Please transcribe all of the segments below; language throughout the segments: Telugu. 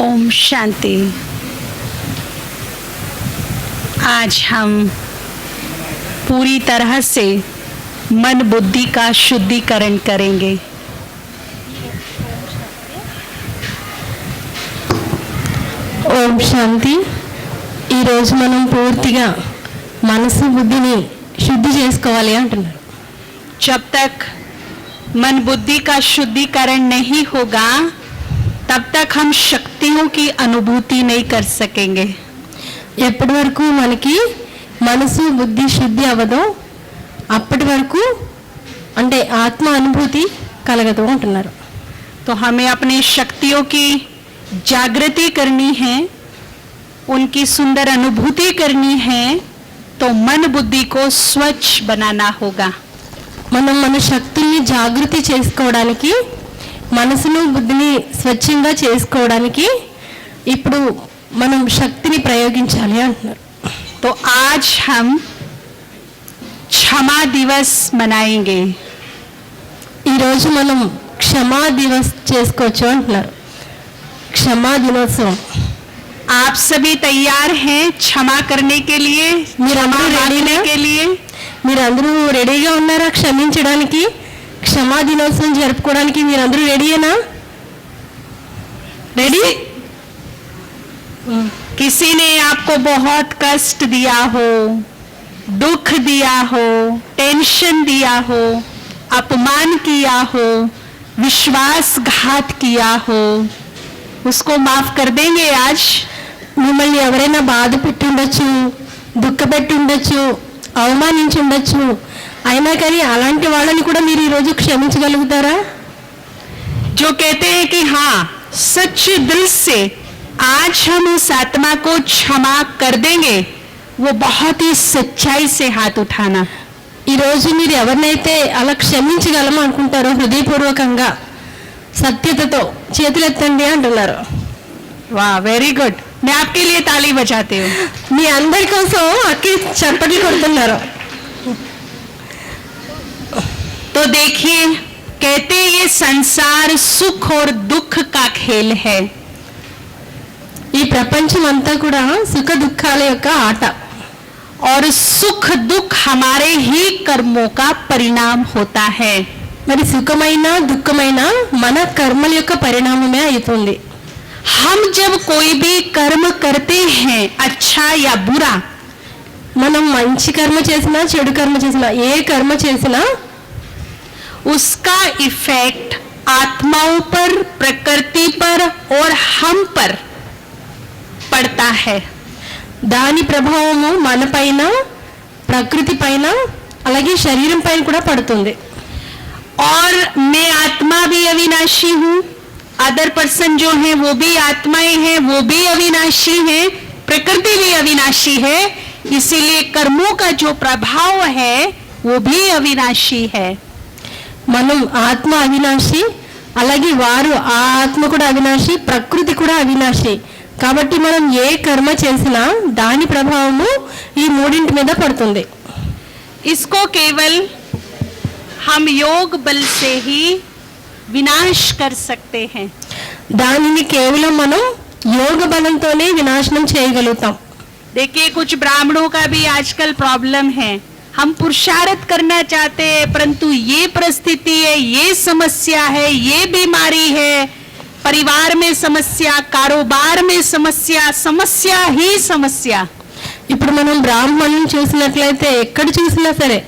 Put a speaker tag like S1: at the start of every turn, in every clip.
S1: ओम शांति। आज हम पूरी तरह से मन बुद्धि का शुद्धिकरण करेंगे।
S2: ఓం శాంతి। ఈరోజు మనం పూర్తిగా మనసు బుద్ధిని శుద్ధి చేసుకోవాలి అంటున్నారు।
S1: जब तक मन बुद्धि का शुद्धिकरण नहीं होगा तब तक हम शक्तियों की अनुभूति नहीं कर सकेंगे।
S2: ఎప్పటి వరకు మనకి మనసు బుద్ధి శుద్ధి అవ్వదో అప్పటి వరకు అంటే ఆత్మ అనుభూతి కలగదు అంటున్నారు।
S1: तो हमें अपनी शक्तियों की जागृति करनी है, उनकी सुंदर अनुभूति करनी है, तो मन बुद्धि को स्वच्छ बनाना होगा।
S2: మనం మన శక్తుల్ని జాగృతి చేసుకోవడానికి మనసును బుద్ధిని స్వచ్ఛంగా చేసుకోవడానికి ఇప్పుడు మనం శక్తిని ప్రయోగించాలి అంటున్నారు।
S1: तो आज हम क्षमा दिवस मनाएंगे।
S2: ఈరోజు మనం క్షమా దివస్ చేసుకోవచ్చు అంటున్నారు। క్షమా దినోత్సవం।
S1: आप सभी तैयार हैं क्षमा करने के लिए, क्षमा मांगने के लिए?
S2: మీరందరూ రెడీగా ఉన్నారా క్షమించడానికి? క్షమా దినోత్సవం జరుపుకోవడానికి మీరందరూ రెడీయేనా? రెడీ?
S1: किसी ने आपको बहुत कष्ट दिया हो, दुख दिया हो, टेंशन दिया हो, अपमान किया हो, विश्वासघात किया हो, उसको माफ कर देंगे आज?
S2: మిమ్మల్ని ఎవరైనా బాధ పెట్టి ఉండొచ్చు, దుఃఖ పెట్టి ఉండొచ్చు, అవమానించి ఉండొచ్చు, అయినా కానీ అలాంటి వాళ్ళని కూడా మీరు ఈరోజు క్షమించగలుగుతారా?
S1: जो कहते हैं कि हाँ सच्चे दिल से आज हम उस आत्मा को क्षमा कर देंगे, वो बहुत ही सच्चाई से हाथ उठाना।
S2: ఈరోజు మీరు ఎవరినైతే అలా క్షమించగలము అనుకుంటారో హృదయపూర్వకంగా సత్యతతో చేతులెత్తండి అంటున్నారు।
S1: वाह, वेरी गुड। मैं आपके लिए ताली बजाती हूँ।
S2: మీ అందరి కోసం అక్కి చప్పట్లు కొడుతున్నారు।
S1: तो देखिए, कहते ये संसार सुख और दुख का खेल है।
S2: ఈ ప్రపంచం అంతా కూడా సుఖ దుఃఖాల యొక్క ఆట।
S1: और सुख दुख हमारे ही कर्मों का परिणाम होता है।
S2: మరి సుఖమైన దుఃఖమైన మన కర్మల యొక్క పరిణామమే అవుతుంది।
S1: हम जब कोई भी कर्म करते हैं, अच्छा या बुरा,
S2: మనం మంచి కర్మ చేసినా చెడు కర్మ చేసినా ఏ కర్మ చేసినా
S1: उसका इफेक्ट आत्माओं पर, प्रकृति पर और हम पर पड़ता है।
S2: దాని ప్రభావము మన పైన, ప్రకృతి పైన, అలాగే శరీరం పైన కూడా పడుతుంది।
S1: और मैं आत्मा भी अविनाशी हूँ, अदर पर्सन जो है वो भी आत्माएं हैं, वो भी अविनाशी हैं, प्रकृति भी अविनाशी है, इसीलिए कर्मों का जो प्रभाव है वो भी अविनाशी है।
S2: మనం ఆత్మ అవినాశి, అలాగే వారు ఆ ఆత్మ కూడా అవినాశి, ప్రకృతి కూడా అవినాశి, కాబట్టి మనం ఏ కర్మ చేసినా దాని ప్రభావము ఈ మూడింటి మీద పడుతుంది।
S1: इसको केवल हम योग बल से ही विनाश कर सकते हैं।
S2: దానిని కేవలం మనం యోగ బలంతోనే వినాశనం చేయగలుగుతాం।
S1: देखिए, कुछ ब्राह्मणों का भी आजकल प्रॉब्लम है। हम पुरुषार्थ करना चाहते हैं परंतु ये परिस्थिति है, ये समस्या है, ये बीमारी है, परिवार में समस्या, कारोबार में समस्या, समस्या ही समस्या।
S2: ఇప్పుడు మనం బ్రాహ్మణులను చూసినట్లయితే ఎక్కడ చూసినా సరే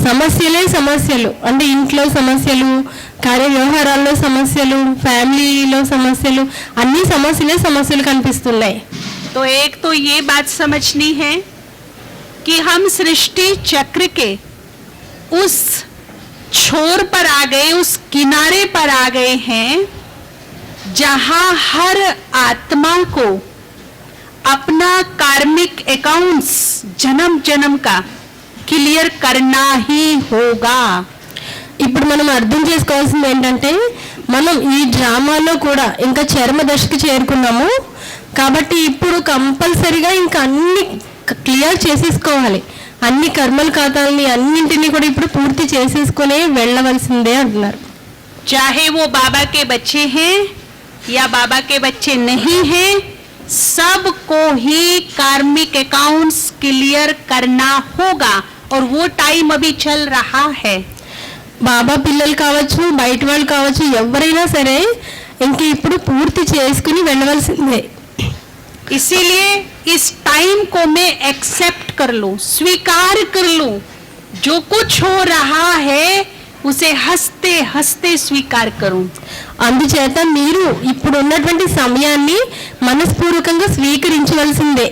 S2: సమస్యలే సమస్యలు, అంటే ఇంట్లో సమస్యలు, కార్య వ్యవహారాల్లో సమస్యలు, ఫ్యామిలీలో సమస్యలు, అన్ని సమస్యలు కనిపిస్తున్నాయి।
S1: तो एक तो ये बात समझनी है कि हम सृष्टि चक्र के उस छोर पर आ गए, उस किनारे पर आ गए हैं जहां हर आत्मा को अपना कार्मिक अकाउंट्स जन्म जन्म का क्लियर करना ही होगा।
S2: ఇప్పుడు మనం అర్థం చేసుకోవాల్సింది ఏంటంటే మనం ఈ డ్రామాలో కూడా ఇంకా చర్మ దశకు చేరుకున్నాము కాబట్టి ఇప్పుడు కంపల్సరీగా ఇంకా అన్ని క్లియర్ చేసేసుకోవాలి। అన్ని కర్మల ఖాతాలని అన్నింటినీ కూడా ఇప్పుడు పూర్తి చేసేసుకునే వెళ్ళవలసిందే అంటున్నారు।
S1: चाहे वो बाबा के बच्चे हैं या बाबा के बच्चे नहीं हैं, सबको ही कार्मिक अकाउंट्स क्लियर करना होगा और वो टाइम अभी चल रहा है।
S2: బాబా పిల్లలు కావచ్చు, బయట వాళ్ళు కావచ్చు, ఎవరైనా సరే ఇంక ఇప్పుడు పూర్తి చేసుకుని వెళ్ళవలసిందే.
S1: इसीलिए इस टाइम को मैं एक्सेप्ट कर लूं, स्वीकार कर लूं, जो कुछ हो रहा है उसे हंसते हंसते स्वीकार करूं।
S2: అందుచేత మీరు ఇప్పుడు ఉన్నటువంటి సమయాన్ని మనస్పూర్వకంగా స్వీకరించవలసిందే.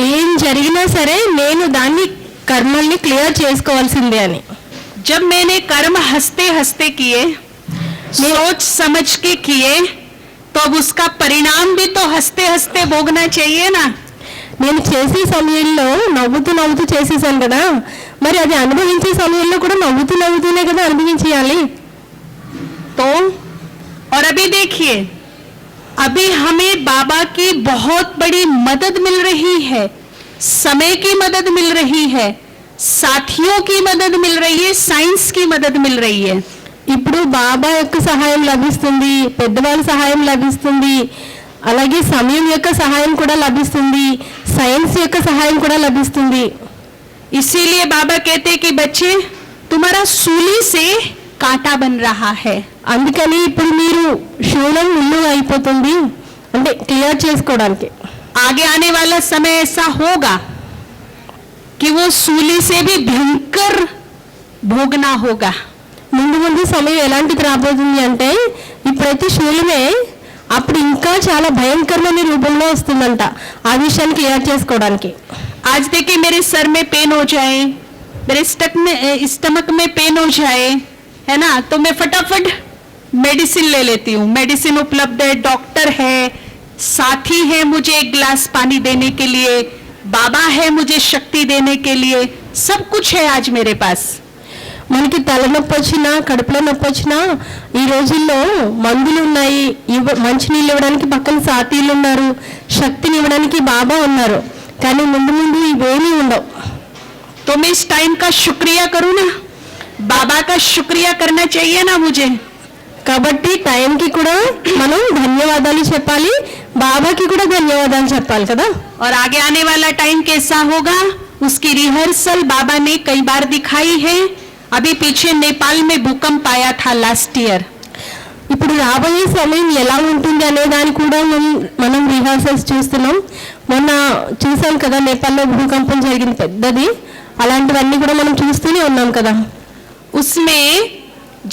S2: ఏం జరిగినా సరే నేను దాన్ని కర్మల్ని క్లియర్ చేసుకోవాల్సిందే అని.
S1: जब मैंने कर्म हंसते हंसते किए, सोच समझ के किए, तो अब उसका परिणाम भी तो हंसते हंसते भोगना चाहिए ना।
S2: నేను చేసే సమయంలో నవ్వుతూ నవ్వుతూ చేసేసాను కదా, మరి అది అనుభవించే సమయంలో కూడా నవ్వుతూ నవ్వుతూనే కదా అనుభవించేయాలి.
S1: तो और अभी देखिए, अभी हमें बाबा की बहुत बड़ी मदद मिल रही है, समय की मदद मिल रही है, साथियों की मदद मिल रही है, साइंस की मदद मिल रही है।
S2: ఇప్పుడు బాబా యొక్క సహాయం లభిస్తుంది, పెద్దవాళ్ళ సహాయం లభిస్తుంది, అలాగే సమయం యొక్క సహాయం కూడా లభిస్తుంది, సైన్స్ యొక్క సహాయం కూడా లభిస్తుంది.
S1: इसीलिए बाबा कहते कि बच्चे तुम्हारा सूली से कांटा बन रहा है।
S2: అందుకని ఇప్పుడు మీరు శూలం ముళ్ళు అయిపోతుంది, అంటే క్లియర్ చేసుకోవడానికి.
S1: आगे आने वाला समय ऐसा होगा कि वो सूली से भी भयंकर भोगना होगा।
S2: ముందు ముందు సమయం ఎలాంటిది రాబోతుంది అంటే ఇప్పుడైతే శూలమే, అప్పుడు ఇంకా చాలా భయంకరమైన రూపంలో వస్తుందంట. ఆ విషయాన్ని క్లియర్ చేసుకోవడానికి.
S1: आज देखिए मेरे सर में पेन हो जाए, मेरे स्टमक में पेन हो जाए, है ना, तो मैं फटाफट मेडिसिन ले लेती हूँ। मेडिसिन उपलब्ध है, डॉक्टर है, साथी है मुझे एक गिलास पानी देने के लिए, बाबा है मुझे शक्ति देने के लिए, सब कुछ है आज मेरे पास।
S2: మనకి తలనొప్పి వచ్చినా, కడుపులో నొప్పి వచ్చినా ఈ రోజుల్లో మందులు ఉన్నాయి, మంచినీళ్ళు ఇవ్వడానికి పక్కన సాతీలు ఉన్నారు, శక్తిని ఇవ్వడానికి బాబా ఉన్నారు. కానీ ముందు ముందు ఇవేమీ ఉండవు.
S1: तो मैं इस टाइम का शुक्रिया करूँ ना, बाबा का शुक्रिया करना चाहिए ना मुझे।
S2: కాబట్టి టైంకి కూడా మనం ధన్యవాదాలు చెప్పాలి, బాబాకి కూడా ధన్యవాదాలు చెప్పాలి కదా.
S1: और आगे आने वाला टाइम कैसा होगा उसकी रिहर्सल बाबा ने कई बार दिखाई है। अभी पीछे नेपाल में भूकंप आया था लास्ट ईयर।
S2: ఇప్పుడు రాబోయే సమయం ఎలా ఉంటుంది అనే దాన్ని కూడా మనం రిహార్సల్స్ చూస్తున్నాం. మొన్న చూసాం కదా, నేపాల్లో భూకంపం జరిగింది పెద్దది, అలాంటివన్నీ కూడా మనం చూస్తూనే ఉన్నాం కదా.
S1: उसमें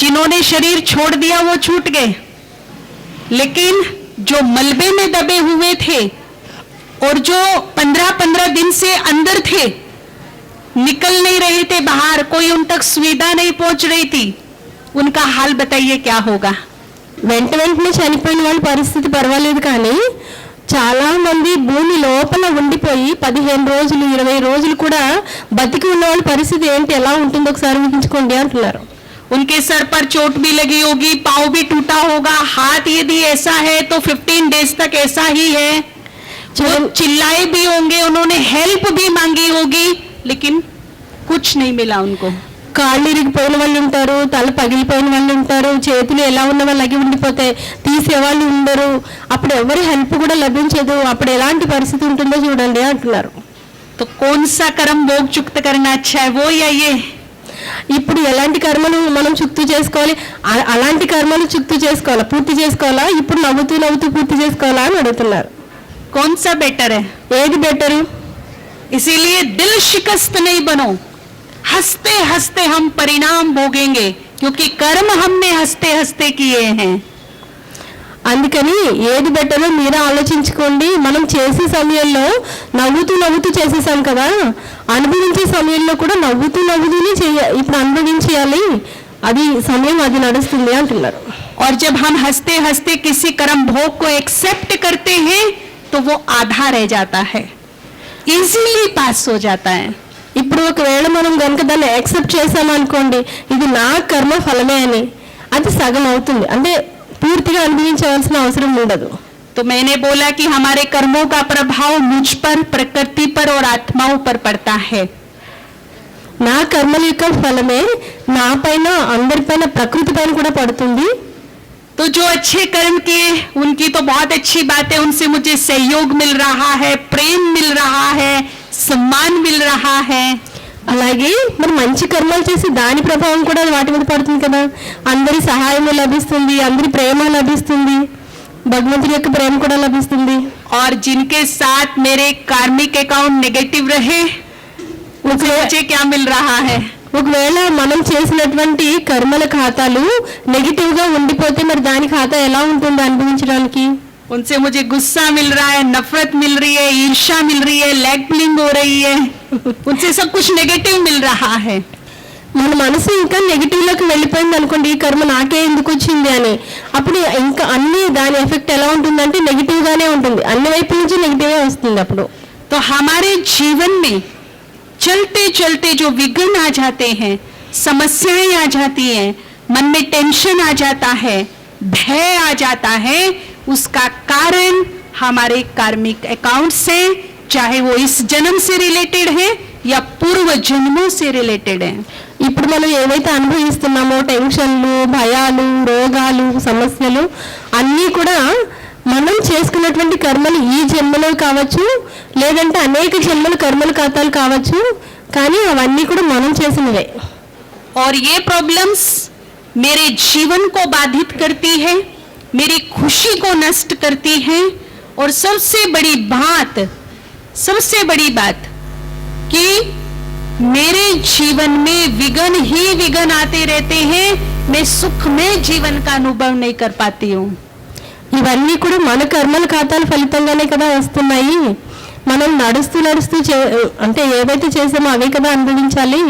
S1: जिन्होंने शरीर छोड़ दिया वो छूट गए, लेकिन जो मलबे में दबे हुए थे और जो 15-15 दिन से अंदर थे, निकल नहीं रहे थे बाहर, कोई उन तक सुविधा नहीं पहुंच रही थी, उनका हाल बताइए क्या होगा।
S2: వెంటనే చనిపోయిన వాళ్ళ పరిస్థితి పర్వాలేదు, కానీ చాలా మంది భూమి లోపల ఉండిపోయి 15 రోజులు 20 రోజులు కూడా బతికి ఉన్న వాళ్ళ పరిస్థితి ఏంటి, ఎలా ఉంటుందో ఒకసారి ఊహించుకోండి అంటున్నారు.
S1: उनके सर पर चोट भी लगी होगी, पाँव भी टूटा होगा, हाथ यदि ऐसा है तो 15 डेज तक ऐसा ही है, वो चिल्लाए भी होंगे, उन्होंने हेल्प भी मांगी होगी, लेकिन कुछ नहीं मिला उनको।
S2: కాళ్ళు ఇరిగిపోయిన వాళ్ళు ఉంటారు, తల పగిలిపోయిన వాళ్ళు ఉంటారు, చేతులు ఎలా ఉన్న వాళ్ళు అగి ఉండిపోతాయి, తీసేవాళ్ళు ఉండరు, అప్పుడు ఎవరి హెల్ప్ కూడా లభించదు, అప్పుడు ఎలాంటి పరిస్థితి ఉంటుందో చూడండి అంటున్నారు.
S1: तो कौन सा कर्म भोग चुक्त करना अच्छा है, वो या ये?
S2: ఇప్పుడు ఎలాంటి కర్మలు మనం చుక్తు చేసుకోవాలి, అలాంటి కర్మలు చుక్తు చేసుకోవాలా, పూర్తి చేసుకోవాలా, ఇప్పుడు నవ్వుతూ నవ్వుతూ పూర్తి చేసుకోవాలా అని అడుగుతున్నారు.
S1: कौन सा बेटर है?
S2: ఏది బెటరు?
S1: इसीलिए दिल शिकस्त नहीं बनो, हंसते हंसते हम परिणाम भोगेंगे, क्योंकि कर्म हमने हंसते हंसते किए हैं।
S2: అందుకని ఏది బెటరో మీరే ఆలోచించుకోండి. మనం చేసే సమయంలో నవ్వుతూ నవ్వుతూ చేసేసాం కదా, అనుభవించే సమయంలో కూడా నవ్వుతూ నవ్వుతూనే ఇప్పుడు అనుభవించేయాలి, అది సమయం అది నడుస్తుంది అంటున్నారు.
S1: और जब हम हंसते हंसते किसी कर्म भोग को एक्सेप्ट करते हैं तो वो आधा रह जाता है, इजीली पास हो जाता है।
S2: ఇప్పుడు ఒకవేళ మనం కనుక దాన్ని యాక్సెప్ట్ చేసామనుకోండి, ఇది నా కర్మ ఫలమే అని, అది సగం అవుతుంది, అంటే పూర్తిగా అనుభవించవలసిన అవసరం ఉండదు.
S1: तो मैंने बोला कि हमारे कर्मों का प्रभाव मुझ पर, प्रकृति पर और आत्माओं पर पड़ता है।
S2: నా కర్మల యొక్క ఫలమే నా పైన, అందరిపైన, ప్రకృతి పైన కూడా పడుతుంది.
S1: तो जो अच्छे कर्म किए उनकी तो बहुत अच्छी बात है, उनसे मुझे सहयोग मिल रहा है, प्रेम मिल रहा है, सम्मान मिल रहा है।
S2: అలాగే మరి మంచి కర్మలు చేసి దాని ప్రభావం కూడా వాటి మీద పడుతుంది కదా, అందరి సహాయం లభిస్తుంది, అందరి ప్రేమ లభిస్తుంది, భగవంతుడి యొక్క ప్రేమ కూడా లభిస్తుంది।
S1: और जिनके साथ मेरे कार्मिक अकाउंट नेगेटिव रहे उसे मुझे क्या मिल रहा है?
S2: ఒకవేళ మనం చేసినటువంటి కర్మల ఖాతాలు నెగిటివ్ గా ఉండిపోతే మరి దాని ఖాతా ఎలా ఉంటుంది అనుభవించడానికి?
S1: उनसे मुझे गुस्सा मिल रहा है, नफरत मिल रही है, ईर्ष्या मिल रही है, लैग पुलिंग हो रही है, उनसे सब कुछ नेगेटिव मिल रहा है।
S2: మన మనసు ఇంకా నెగిటివ్ లోకి వెళ్ళిపోయింది అనుకోండి, ఈ కర్మ నాకే ఎందుకు వచ్చింది అని, అప్పుడు ఇంకా అన్ని దాని ఎఫెక్ట్ ఎలా ఉంటుందంటే నెగిటివ్ గానే ఉంటుంది, అన్ని వైపుల నుంచి నెగిటివ్ వస్తుంది అప్పుడు।
S1: तो हमारे जीवन में चलते चलते जो विघ्न आ जाते हैं, समस्याएं आ जाती हैं, मन में टेंशन आ जाता है, भय आ जाता है, उसका कारण हमारे कार्मिक अकाउंट से, चाहे वो इस जन्म से रिलेटेड है या पूर्व जन्मों से रिलेटेड है।
S2: ఇప్పుడు మనం ఏవైతే అనుభవిస్తున్నామో టెన్షన్లు, భయాలు, రోగాలు, సమస్యలు అన్నీ కూడా మనం చేసుకున్నటువంటి కర్మలు ఈ జన్మలో కావచ్చు, లేదంటే అనేక జన్మల కర్మల ఖాతాలు కావచ్చు, కానీ అవన్నీ కూడా మనం చేసినవే।
S1: और ये प्रॉब्लम्स मेरे जीवन को बाधित करती है, मेरी खुशी को नष्ट करती है, और सबसे बड़ी बात कि मेरे जीवन में विघ्न ही विघ्न आते रहते हैं, मैं सुख में जीवन का अनुभव नहीं कर पाती हूँ।
S2: ఇవన్నీ కూడా మన కర్మల ఖాతాల ఫలితంగానే కదా వస్తున్నాయి, మనం నడుస్తూ అంటే ఏవైతే చేసామో అవే కదా అనుభవించాలి।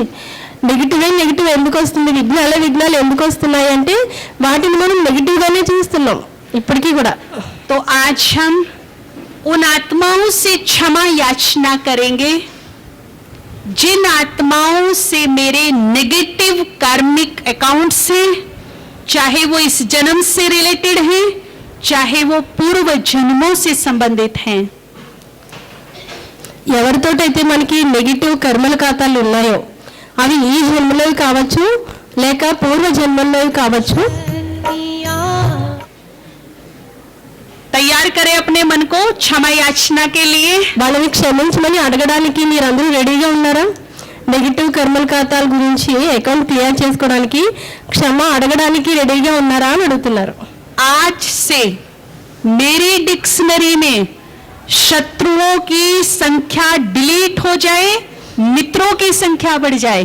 S2: నెగిటివ్ ఎందుకు వస్తుంది, విఘ్నాలు ఎందుకు వస్తున్నాయి అంటే వాటిని మనం నెగిటివ్ గానే చూస్తున్నాం ఇప్పటికీ కూడా।
S1: तो आज हम उन आत्माओं से क्षमा याचना करेंगे जिन आत्माओं से मेरे नेगेटिव कार्मिक अकाउंट से, चाहे वो इस जन्म से रिलेटेड है, चाहे वो पूर्व जन्मों से संबंधित हैं।
S2: ఎవరితోటైతే మనకి నెగిటివ్ కర్మల ఖాతాలు ఉన్నాయో అవి ఈ జన్మలోవి కావచ్చు, లేక పూర్వ జన్మలోవి కావచ్చు।
S1: तैयार करें अपने मन को क्षमा याचना के लिए।
S2: వాళ్ళని క్షమించమని అడగడానికి మీరందరూ రెడీగా ఉన్నారా? నెగిటివ్ కర్మల ఖాతాల గురించి అకౌంట్ క్లియర్ చేసుకోవడానికి క్షమ అడగడానికి రెడీగా ఉన్నారా అని అడుగుతున్నారు।
S1: आज से मेरी डिक्शनरी में शत्रुओं की संख्या डिलीट हो जाए, मित्रों की संख्या बढ़ जाए।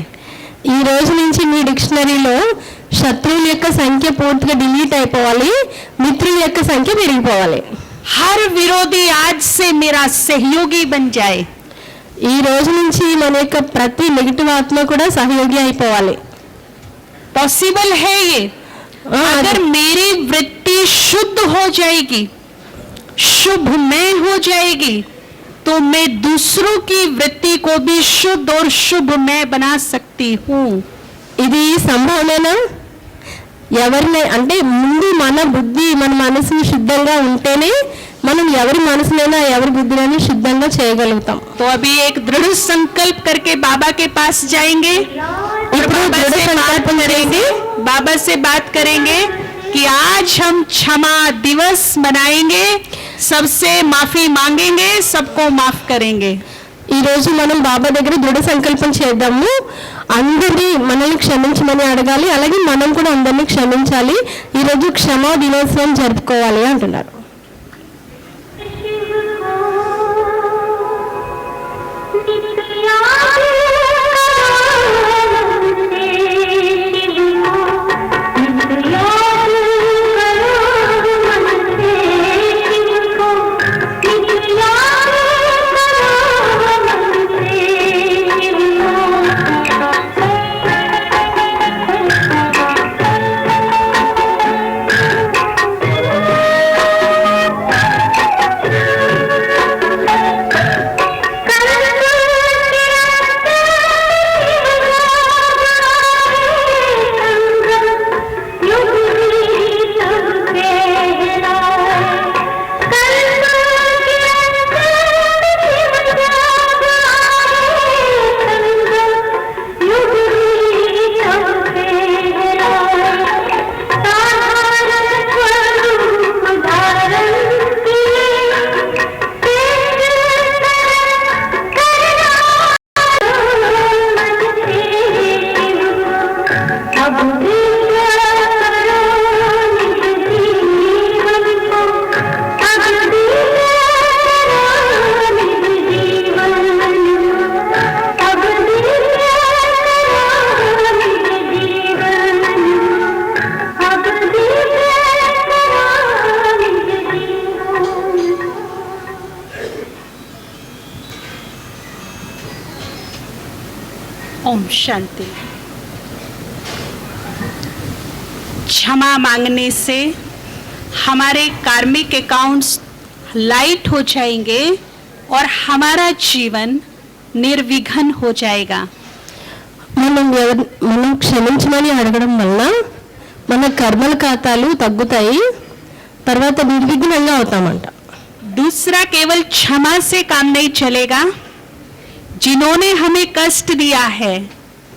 S2: ఈ రోజు నుంచి మీ డిక్షనరీలో శత్రువుల యొక్క సంఖ్య పూర్తిగా డిలీట్ అయిపోవాలి, మిత్రుల యొక్క సంఖ్య పెరిగిపోవాలి।
S1: हर विरोधी आज से मेरा सहयोगी बन जाए।
S2: ఈ రోజు నుంచి మన యొక్క ప్రతి నెగిటివ్ ఆత్మ కూడా సహయోగి అయిపోవాలి।
S1: पॉसिबल है ये? अगर मेरी वृत्ति शुद्ध हो जाएगी, शुभमय हो जाएगी, तो मैं दूसरों की वृत्ति को भी शुद्ध और शुभमय बना सकती हूँ।
S2: ఇది సంభవమేనా? ఎవరిని అంటే ముందు మన బుద్ధి, మన మనసు శుద్ధంగా ఉంటేనే మనం ఎవరి మనసునైనా ఎవరి బుద్ధినైనా శుద్ధంగా చేయగలుగుతాం।
S1: तो अभी एक दृढ़ संकल्प करके बाबा के पास जाएंगे,
S2: ఇప్పుడు దృఢ సంకల్పం
S1: करेंगे, बाबा से बात करेंगे कि आज हम क्षमा दिवस मनाएंगे, सबसे माफी मांगेंगे, सबको माफ करेंगे।
S2: ఈ రోజు మనం బాబా దగ్గర దృఢ సంకల్పం చేద్దాము, అందరినీ మనల్ని క్షమించమని అడగాలి, అలాగే మనం కూడా అందరినీ క్షమించాలి, ఈ రోజు క్షమా దినోత్సవం జరుపుకోవాలి అంటున్నారు।
S1: शांति। क्षमा मांगने से हमारे कार्मिक अकाउंट्स लाइट हो जाएंगे और हमारा जीवन निर्विघ्न हो जाएगा।
S2: మనం క్షమించమని అడగడం వల్ల మన కర్మల ఖాతాలు తగ్గుతాయి, తర్వాత నిర్విఘ్నంగా అవుతామంట.
S1: दूसरा, केवल क्षमा से काम नहीं चलेगा। जिन्होंने हमें कष्ट दिया है,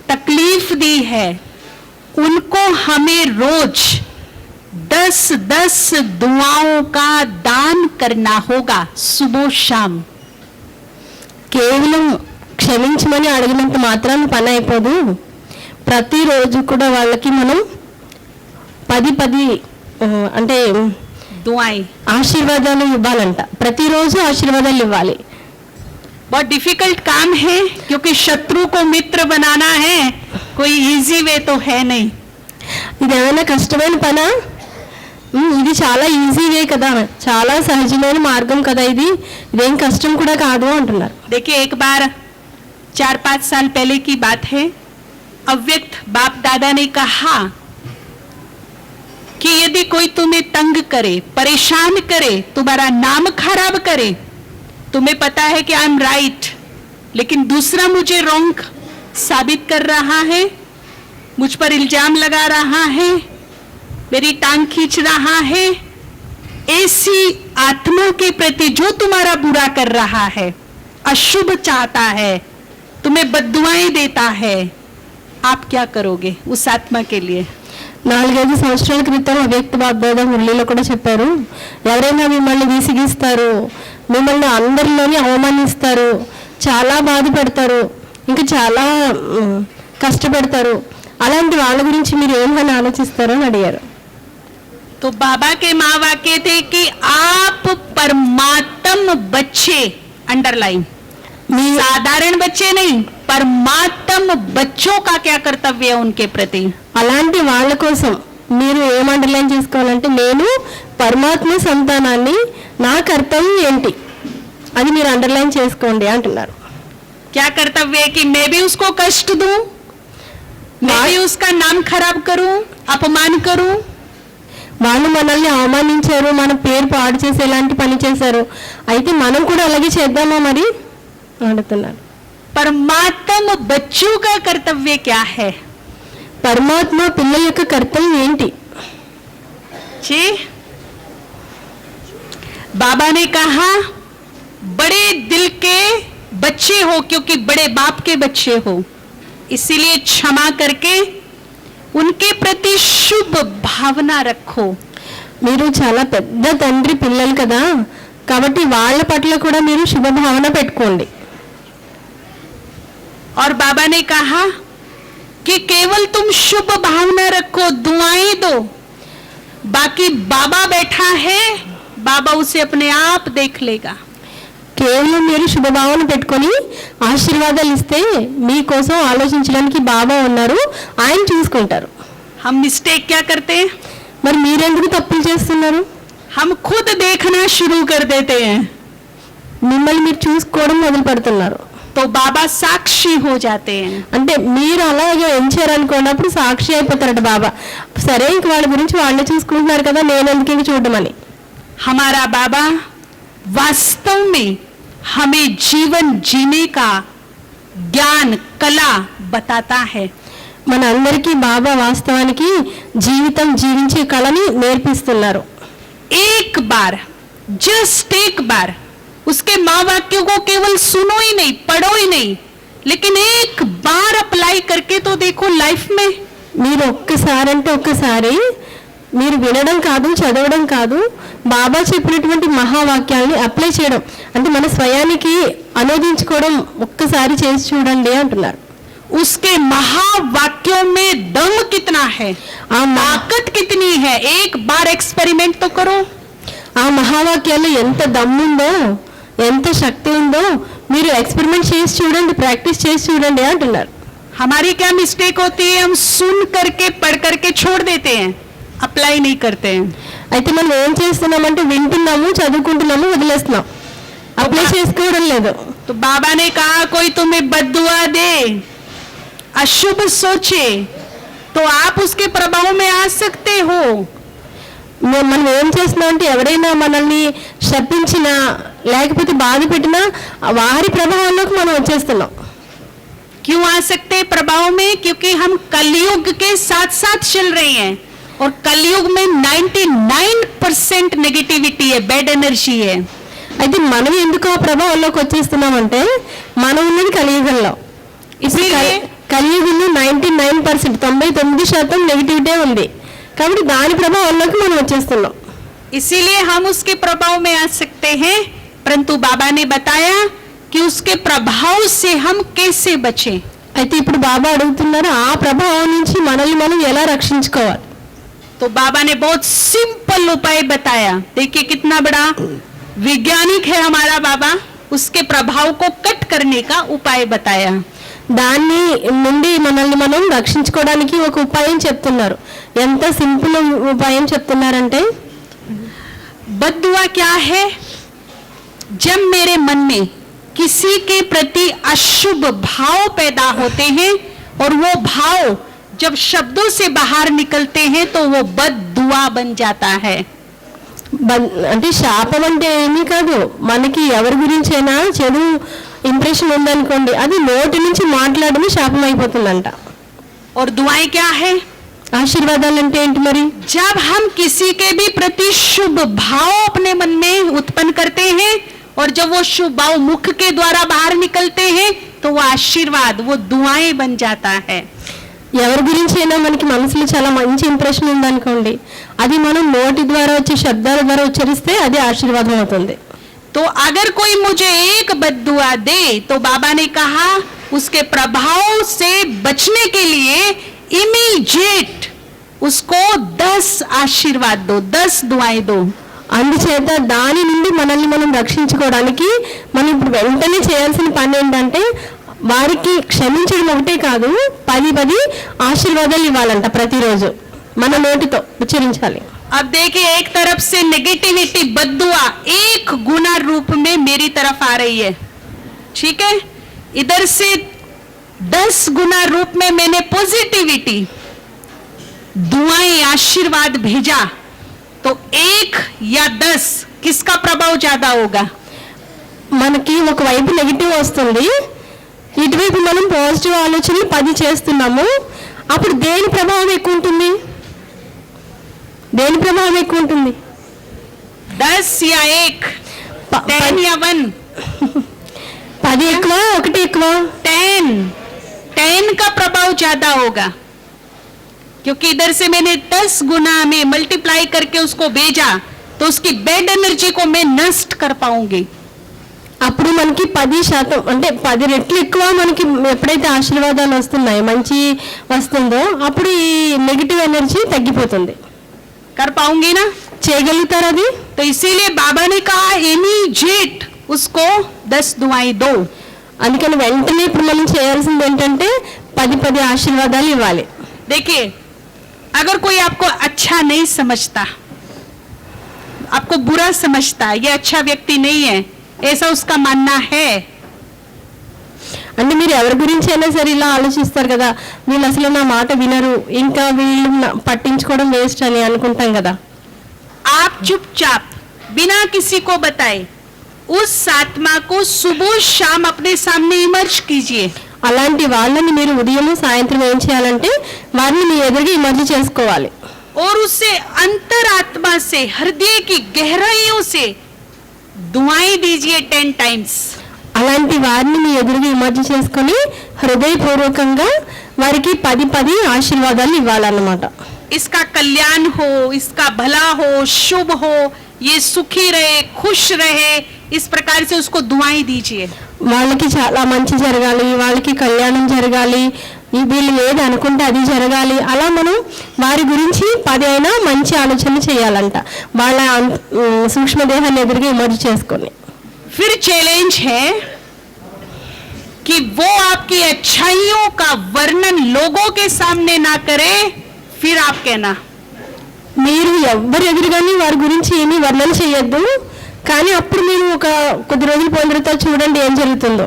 S1: तकलीफ दी है, उनको हमें रोज 10-10 दुआओं का दान करना होगा, सुबह शाम।
S2: కేవలం క్షమించమని అడిగినంత మాత్రాన పని అయిపోదు. ప్రతిరోజు కూడా వాళ్ళకి మనం 10 అంటే
S1: दुआएं।
S2: ఆశీర్వాదాలు ఇవ్వాలంట. ప్రతిరోజు ఆశీర్వాదాలు ఇవ్వాలి.
S1: बहुत डिफिकल्ट काम है, क्योंकि शत्रु को मित्र बनाना है, कोई इजी वे तो है नहीं।
S2: ఇది ఏమైనా కష్టమైన పనా? ఇది చాలా ఈజీ వే కదా, చాలా సహజమైన మార్గం కదా, ఇదేం కష్టం కూడా కాదు అంటున్నారు.
S1: देखिए, एक बार 4-5 साल पहले की बात है। अव्यक्त बाप दादा ने कहा कि यदि कोई तुम्हें तंग करे, परेशान करे, तुम्हारा नाम खराब करे, तुम्हें पता है कि आई एम राइट, लेकिन दूसरा मुझे रॉन्ग साबित कर रहा है, मुझ पर इल्जाम लगा रहा है, मेरी टांग खींच रहा है, ऐसी आत्मा के प्रति जो तुम्हारा बुरा कर रहा है, अशुभ चाहता है, तुम्हें बद्दुआएं देता है, आप क्या करोगे उस आत्मा के लिए?
S2: 4-5 సంవత్సరాల క్రితం అవ్యక్త బాప్దాదా మురళిలో కూడా చెప్పారు, ఎవరైనా మిమ్మల్ని విసిగిస్తారు, మిమ్మల్ని అందరిలోని అవమానిస్తారు, చాలా బాధపడతారు, ఇంకా చాలా కష్టపడతారు, అలాంటి వాళ్ళ గురించి మీరు ఏమని ఆలోచిస్తారో అని అడిగారు.
S1: तो बाबा के माँ वाक्य थे कि आप परमात्म बच्चे, अंडरलाइन, साधारण बच्चे नहीं, परमात्म बच्चों का क्या कर्तव्य है उनके प्रति।
S2: అలాంటి వాళ్ళ కోసం మీరు ఏం అండర్లైన్ చేసుకోవాలంటే, నేను పరమాత్మ సంతానాన్ని, నా కర్తవ్యం ఏంటి అది మీరు అండర్లైన్ చేసుకోండి అంటున్నారు.
S1: क्या कर्तव्य है कि मैं भी उसको कष्ट दूं, मैं भी उसका नाम खराब करूं, अपमान करूं।
S2: వాళ్ళు మనల్ని అవమానించారు, మన పేరు పాడు చేసి ఎలాంటి పని చేశారు, అయితే మనం కూడా అలాగే చేద్దామా మరి అడుగుతున్నారు.
S1: परमात्म बच्चों का कर्तव्य क्या है?
S2: పరమాత్మ పిల్లల యొక్క కర్తవ్యం ఏంటి?
S1: जी, बाबा ने कहा बड़े दिल के बच्चे हो, क्योंकि बड़े बाप के बच्चे हो, इसीलिए क्षमा करके उनके प्रति शुभ भावना रखो।
S2: మీరు చాలా పెద్ద తండ్రి పిల్లలు కదా, కాబట్టి వాళ్ళ పట్ల కూడా మీరు శుభ భావన పెట్టుకోండి.
S1: और बाबा ने कहा कि केवल तुम शुभ भावना रखो, दुआएं दो, बाकी बाबा बैठा है, बाबा उसे अपने आप देख लेगा।
S2: కేవలం మీరు శుభభావన పెట్టుకొని ఆశీర్వాదాలు ఇస్తే మీకోసం ఆలోచించడానికి బాబా ఉన్నారు, ఆయన చూసుకుంటారు.
S1: हम मिस्टेक क्या करते हैं?
S2: మరి మీరెందుకు తప్పులు చేస్తున్నారు?
S1: हम खुद देखना शुरू कर देते हैं,
S2: మిమ్మల్ని మీరు చూసుకోవడం మొదలు పెడుతున్నారు.
S1: तो बाबा साक्षी हो जाते हैं।
S2: అంటే మీరు అలాగే ఎంచారనుకోండి, అప్పుడు సాక్షి అయిపోతారట బాబా. సరే, ఇంక వాళ్ళ గురించి వాళ్ళే చూసుకుంటున్నారు కదా, నేను ఎందుకు ఇంక చూడడం అని.
S1: हमारा बाबा वास्तव में हमें जीवन जीने का ज्ञान, कला बताता है।
S2: మన అందరికీ బాబా వాస్తవానికి జీవితం జీవించే కళని నేర్పిస్తున్నారు.
S1: एक बार, जस्ट एक बार उसके माँ वाक्यों को केवल सुनो ही नहीं, पढ़ो ही नहीं, लेकिन एक बार अप्लाई करके तो देखो लाइफ में।
S2: మీరు ఒక్కసారి అంటే ఒక్కసారి మీరు వినడం కాదు, చదవడం కాదు, బాబా చెప్పినటువంటి మహావాక్యాలని అప్లై చేయడం అంటే మన స్వయానికి అనువదించుకోవడం ఒక్కసారి చేసి చూడండి అంటున్నారు.
S1: उसके महावाक्यों में दम कितना है, ताकत कितनी है, एक बार एक्सपेरिमेंट तो करो।
S2: ఆ మహావాక్యాల్లో ఎంత దమ్ముందో, ఎంత శక్తి ఉందో మీరు ఎక్స్పెరిమెంట్ చేసి చూడండి, ప్రాక్టీస్ చేసి చూడండి అంటున్నారు.
S1: हमारी क्या मिस्टेक होती है? हम सुन करके, पढ़ करके छोड़ देते हैं, अप्लाई नहीं करते हैं।
S2: అయితే మనం ఏం చేస్తున్నామంటే వింటున్నాము, చదువుకుంటున్నాము, వదిలేస్తున్నాం, అప్లై చేసుకోవడం లేదు.
S1: तो बाबा ने कहा कोई तुम्हें बद्दुआ दे, अशुभ सोचे तो आप उसके प्रभाव में आ सकते हो।
S2: మనం ఏం చేస్తున్నాం అంటే ఎవరైనా మనల్ని శపించినా లేకపోతే బాధ పెట్టినా వారి ప్రభావంలోకి మనం వచ్చేస్తున్నాం.
S1: क्यों आ सकते हैं प्रभाव में? क्योंकि हम कलयुग के साथ साथ चल रहे हैं और कलयुग में 99% नेगेटिविटी है, बैड एनर्जी है।
S2: అయితే మనం ఎందుకు ఆ ప్రభావంలోకి వచ్చేస్తున్నామంటే మనం ఉన్నది కలియుగంలో.
S1: ఇసిలియే
S2: కలియుగంలో 99% 99% నెగిటివిటీ ఉంది కాబట్టి దాని ప్రభావంలోకి మనం వచ్చేస్తున్నాం.
S1: इसीलिए हम उसके प्रभाव में आ सकते हैं, परंतु बाबा ने बताया कि उसके प्रभाव से हम कैसे बचें।
S2: అయితే ఇప్పుడు బాబా అడుగుతున్నారు ఆ ప్రభావం నుంచి మనల్ని మనం ఎలా రక్షించుకోవాలి.
S1: तो बाबा ने बहुत सिंपल उपाय बताया। देखिए कितना बड़ा वैज्ञानिक है हमारा बाबा, उसके प्रभाव को कट करने का उपाय बताया।
S2: దాన్ని నుండి మనల్ని మనం రక్షించుకోవడానికి ఒక ఉపాయం చెప్తున్నారు. ఎంత సింపుల్ ఉపాయం చెప్తున్నారంటే
S1: बद्दुआ क्या है? जब मेरे मन में किसी के प्रति अशुभ भाव पैदा होते हैं और वो भाव जब शब्दों से बाहर निकलते हैं तो वो बद्दुआ बन जाता है।
S2: అంటే శాపం అంటే ఏమీ కాదు, మనకి ఎవరి గురించైనా చెడు ఇంప్రెషన్ ఉందనుకోండి అది నోటి నుంచి మాట్లాడమే శాపం అయిపోతుందంట.
S1: और दुआएं क्या है?
S2: ఆశీర్వాదాలు అంటే ఏంటి మరి?
S1: जब हम किसी के भी प्रति शुभ भाव अपने मन में उत्पन्न करते हैं और जब वो शुभ भाव मुख के द्वारा बाहर निकलते हैं तो वो आशीर्वाद, वो दुआएं बन जाता है।
S2: ఎవరి గురించి అయినా మనకి మనసులో చాలా మంచి ఇంప్రెషన్ ఉందనుకోండి అది మనం నోటి ద్వారా వచ్చే శబ్దాల ద్వారా ఉచ్చరిస్తే అది ఆశీర్వాదం అవుతుంది.
S1: तो अगर कोई मुझे एक बद्दुआ दे तो बाबा ने कहा उसके प्रभाव से बचने के लिए इमीडिएट उसको 10 आशीर्वाद दो, 10 दुआएं दो।
S2: అందుచేత దాని నుండి మనల్ని మనం రక్షించుకోవడానికి మనం ఇప్పుడు వెంటనే చేయాల్సిన పని ఏంటంటే వారికి క్షమించడం ఒకటే కాదు 10 ఆశీర్వాదాలు ఇవ్వాలంట ప్రతిరోజు మన నోటితో ఉచ్చరించాలి.
S1: अब देखिए एक तरफ से नेगेटिविटी बद्दुआ 1 गुना रूप में मेरी तरफ आ रही है, ठीक है। इधर से 10 गुना रूप में मैंने पॉजिटिविटी दुआएं आशीर्वाद भेजा तो 1 या 10 किसका प्रभाव ज्यादा होगा?
S2: మనకి ఒకవైపు నెగిటివ్ వస్తుంది, ఇటువైపు మనం పాజిటివ్ ఆలోచనలు 10 చేస్తున్నాము, అప్పుడు దేని ప్రభావం ఎక్కువ ఉంటుంది? దేని ప్రభావం ఎక్కువ ఉంటుంది?
S1: 10 या 1, 10 या 1?
S2: 10 ఎక్కువ 1 ఎక్కువ?
S1: 10 का प्रभाव ज्यादा होगा क्योंकि इधर से मैंने 10 गुना में मल्टीप्लाई करके उसको भेजा तो उसकी बैड एनर्जी को मैं नष्ट कर पाऊंगी।
S2: అప్పుడు మనకి 10% అంటే 10 రెట్లు ఎక్కువ మనకి ఎప్పుడైతే ఆశీర్వాదాలు వస్తున్నాయి మంచి వస్తుందో అప్పుడు ఈ నెగిటివ్ ఎనర్జీ తగ్గిపోతుంది.
S1: कर पाऊंगी ना?
S2: చేయగలుగుతారు అది?
S1: तो इसीलिए बाबा ने कहा इमीडिएट उसको 10 दुआएं दो।
S2: అందుకని వెంటనే ఇప్పుడు మనం చేయాల్సింది ఏంటంటే 10 ఆశీర్వాదాలు ఇవ్వాలి.
S1: देखिए अगर कोई आपको अच्छा नहीं समझता, आपको बुरा समझता, ये अच्छा व्यक्ति नहीं है, ऐसा उसका मानना है,
S2: అంటే మీరు ఎవరి గురించి అయినా సరే ఇలా ఆలోచిస్తారు కదా వీళ్ళు అసలు నా మాట వినరు ఇంకా వీళ్ళు పట్టించుకోవడం వేస్ట్ అని అనుకుంటాం కదా.
S1: आप चुपचाप बिना किसी को बताए उस आत्मा को सुबह शाम अपने सामने इमर्ज कीजिए।
S2: అలాంటి వాళ్ళని మీరు ఉదయం సాయంత్రం ఏం చేయాలంటే వారిని మీ ఎదురుగా ఇమర్జ్ చేసుకోవాలి.
S1: और उससे अंतरात्मा से हृदय की गहराइयों से दुआएं दीजिए 10 टाइम्स।
S2: అలాంటి వారిని మీ ఎదురుగా ఇమర్జ్ చేసుకొని హృదయపూర్వకంగా వారికి 10 ఆశీర్వాదాలు ఇవ్వాలన్నమాట.
S1: इसका कल्याण हो, इसका भला हो, शुभ हो, ये सुखी रहे, खुश रहे, इस प्रकार से उसको दुआएं दीजिए।
S2: వాళ్ళకి చాలా మంచి జరగాలి, వాళ్ళకి కళ్యాణం జరగాలి, వీళ్ళు ఏది అనుకుంటే అది జరగాలి, అలా మనం వారి గురించి 10 అయినా మంచి ఆలోచనలు చేయాలంట వాళ్ళ సూక్ష్మదేహాన్ని ఎదురుగా ఇమర్జ్ చేసుకొని.
S1: फिर चैलेंज है कि वो आपकी अच्छाइयों का वर्णन लोगों के सामने ना करे, फिर आप कहना
S2: మీరు ఎవ్వరు ఎదురుగాని వారి గురించి ఏమీ వర్ణన చేయొద్దు, కానీ అప్పుడు మీరు కొద్ది రోజులు పోయిన తర్వాత చూడండి ఏం జరుగుతుందో.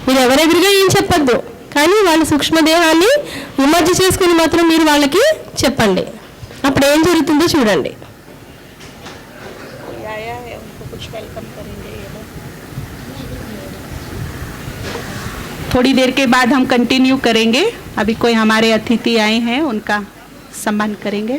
S2: మీరు ఎవరెదురుగా ఏం చెప్పొద్దు, కానీ వాళ్ళ సూక్ష్మదేహాన్ని విమర్శ చేసుకుని మాత్రం మీరు వాళ్ళకి చెప్పండి. అప్పుడు ఏం జరుగుతుందో చూడండి.
S1: थोड़ी देर के बाद हम कंटिन्यू करेंगे. अभी कोई हमारे अतिथि आए हैं, उनका सम्मान करेंगे.